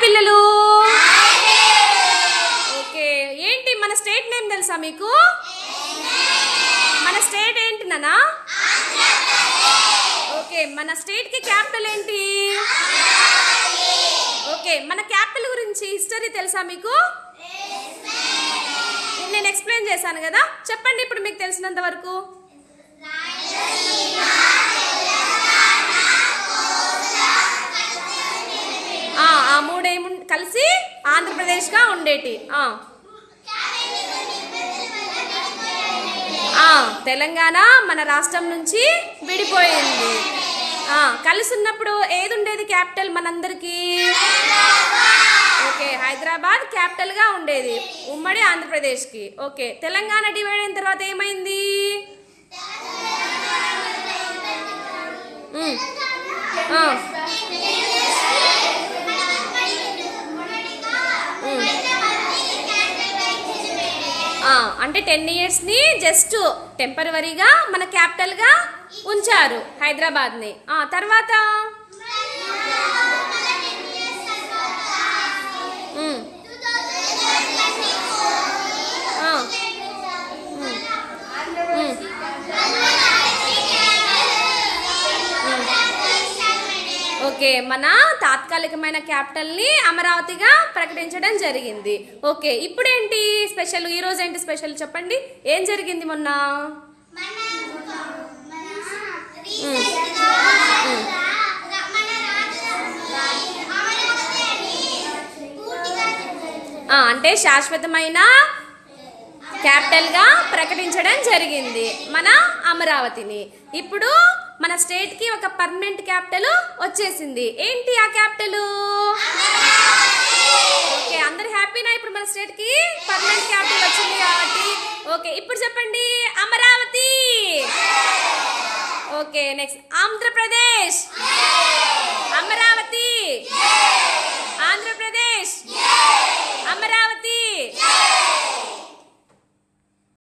పిల్లలు. ఓకే, ఏంటి మన స్టేట్ నేమ్ తెలుసా మీకు? మన స్టేట్ ఏంటి నానా? ఓకే, మన స్టేట్ కి క్యాపిటల్ ఏంటి? ఓకే, మన క్యాపిటల్ గురించి హిస్టరీ తెలుసా మీకు? నేను ఎక్స్ప్లెయిన్ చేశాను కదా, చెప్పండి ఇప్పుడు మీకు తెలిసినంత వరకు. ఆ మూడేము కలిసి ఆంధ్రప్రదేశ్గా ఉండేటి. తెలంగాణ మన రాష్ట్రం నుంచి విడిపోయింది. కలిసి ఉన్నప్పుడు ఏది ఉండేది క్యాపిటల్ మనందరికీ? ఓకే, హైదరాబాద్ క్యాపిటల్ గా ఉండేది ఉమ్మడి ఆంధ్రప్రదేశ్కి. ఓకే, తెలంగాణ డివైడ్ అయిన తర్వాత ఏమైంది? అంటే 10 yearsని జస్ట్ టెంపరవరీగా మన క్యాపిటల్గా ఉంచారు హైదరాబాద్ని. తర్వాత ఓకే, మన తాత్కాలికమైన క్యాపిటల్ని అమరావతిగా ప్రకటించడం జరిగింది. ఓకే, ఇప్పుడేంటి స్పెషల్? ఈ రోజు ఏంటి స్పెషల్ చెప్పండి, ఏం జరిగింది మొన్న? అంటే శాశ్వతమైన క్యాపిటల్గా ప్రకటించడం జరిగింది మన అమరావతిని. ఇప్పుడు మన స్టేట్కి ఒక పర్మనెంట్ క్యాపిటల్ వచ్చేసింది. ఏంటి ఆ క్యాపిటల్? ఓకే, అందరు హ్యాపీనా? ఇప్పుడు మన స్టేట్కి పర్మనెంట్ క్యాపిటల్ వచ్చింది కాబట్టి. ఓకే, ఇప్పుడు చెప్పండి అమరావతి. Okay, next Andhra Pradesh. అమరావతి.